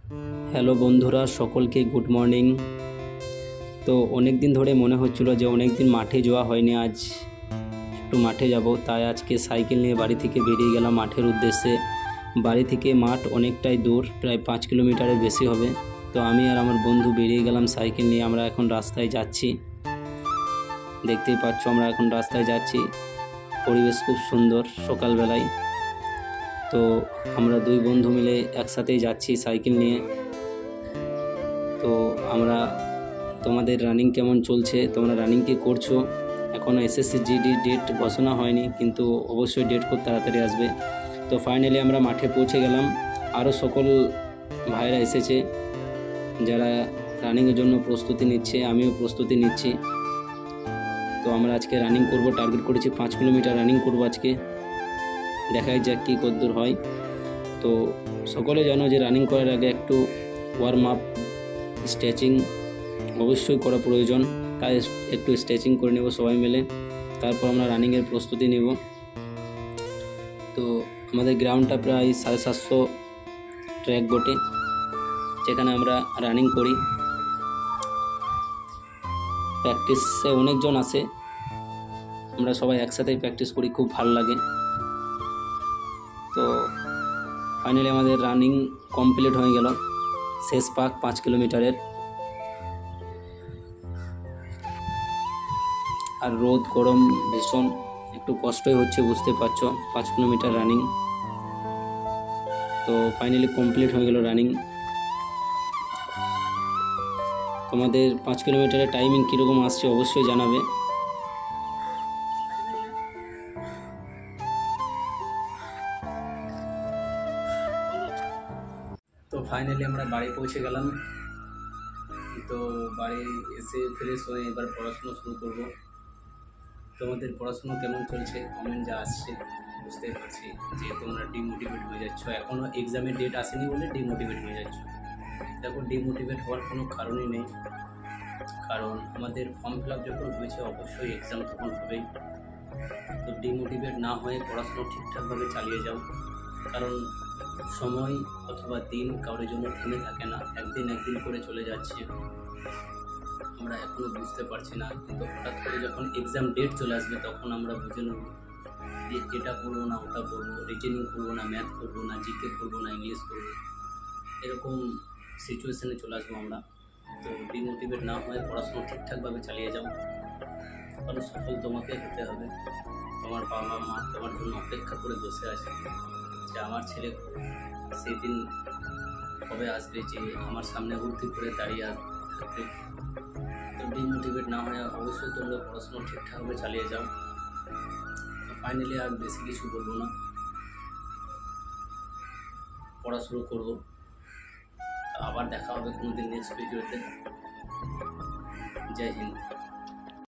Hello বন্ধুরা, সকলকে good morning. তো অনেক দিন ধরে মনে হচ্ছিল যে অনেক দিন মাঠে যাওয়া হয়নি, আজ একটু মাঠে যাব। তাই আজকে সাইকেল নিয়ে বাড়ি থেকে বেরিয়ে গেলাম মাঠের উদ্দেশ্যে। বাড়ি থেকে মাঠ অনেকটাই দূর, প্রায় 5 কিলোমিটারের বেশি হবে। তো আমি আর আমার বন্ধু বেরিয়ে গেলাম সাইকেল নিয়ে। আমরা এখন রাস্তায় যাচ্ছি, দেখতেই পাচ্ছ আমরা এখন রাস্তায় যাচ্ছি। পরিবেশ খুব সুন্দর সকালবেলায়। তো আমরা দুই বন্ধু মিলে একসাথেই যাচ্ছি সাইকেল নিয়ে। তো আমরা তোমাদের রানিং কেমন চলছে, তোমরা রানিং কি করছো? এখনও এসএসসি জিডি ডেট ঘোষণা হয়নি, কিন্তু অবশ্যই ডেট খুব তাড়াতাড়ি আসবে। তো ফাইনালি আমরা মাঠে পৌঁছে গেলাম। আরও সকল ভাইরা এসেছে যারা রানিংয়ের জন্য প্রস্তুতি নিচ্ছে, আমিও প্রস্তুতি নিচ্ছি। তো আমরা আজকে রানিং করব, টার্গেট করেছি 5 কিলোমিটার রানিং করব আজকে। দেখাই যাক কী কতদূর হয়। তো সকলে জানো যে রানিং করার আগে একটু ওয়ার্ম আপ, স্ট্রেচিং অবশ্যই করা প্রয়োজন। তাই একটু স্ট্রেচিং করে নেব সবাই মিলে, তারপর আমরা রানিংয়ের প্রস্তুতি নেব। তো আমাদের গ্রাউন্ডটা প্রায় 750 ট্র্যাক বটে, যেখানে আমরা রানিং করি। প্র্যাকটিসে অনেকজন আসে, আমরা সবাই একসাথেই প্র্যাকটিস করি, খুব ভালো লাগে। তো ফাইনালি আমাদের রানিং কমপ্লিট হয়ে গেল, শেষ পাক 5 কিলোমিটারের। আর রোদ গরম ভীষণ, একটু কষ্টই হচ্ছে, বুঝতে পারছো, 5 কিলোমিটার রানিং। তো ফাইনালি কমপ্লিট হয়ে গেল রানিং। তোমাদের 5 কিলোমিটারের টাইমিং কীরকম আসছে অবশ্যই জানাবে। তো ফাইনালি আমরা বাড়ি পৌঁছে গেলাম। তো বাড়ি এসে ফ্রেশ হয়ে এবার পড়াশুনো শুরু করব। তোমাদের পড়াশুনো কেমন চলছে? কমেন্ট যা আসছে বুঝতে পারছি যে তোমরা ডিমোটিভেট হয়ে যাচ্ছ। এখনও এক্সামের ডেট আসেনি বলে ডিমোটিভেট হয়ে যাচ্ছ। দেখো, ডিমোটিভেট হওয়ার কোনো কারণই নেই, কারণ আমাদের ফর্ম ফিল আপ যখন হয়েছে অবশ্যই এক্সাম তখন হবেই। তো ডিমোটিভেট না হয়ে পড়াশুনো ঠিকঠাকভাবে চালিয়ে যাও, কারণ সময় অথবা দিন কারোর জন্য থেমে থাকে না, একদিন করে চলে যাচ্ছে। আমরা এখনও বুঝতে পারছি না, কিন্তু হঠাৎ করে যখন এক্সাম ডেট চলে আসবে তখন আমরা বুঝে নেব যে এটা করবো না ওটা করবো, রিজনিং করবো না ম্যাথ করবো না জিকে করবো না ইংলিশ করবো, এরকম সিচুয়েশানে চলে আসবো আমরা। তো ডিমোটিভেট না হয়ে পড়াশোনা ঠিকঠাকভাবে চালিয়ে যাও, কারণ সফল তোমাকে হতে হবে। তোমার বাবা মা তোমার জন্য অপেক্ষা করে বসে আছে যে আমার ছেলে সেই দিন কবে আসবে যে আমার সামনে উর্দি করে দাঁড়িয়ে থাকবে। তো ডিমোটিভেট না হয়ে অবশ্যই তোমরা পড়াশোনা ঠিকঠাকভাবে চালিয়ে যাও। তো ফাইনালি আর বেশি কিছু বলবো না, পড়া শুরু করবো। আবার দেখা হবে কোনোদিন নেক্সট ভিডিওতে। জয় হিন্দ।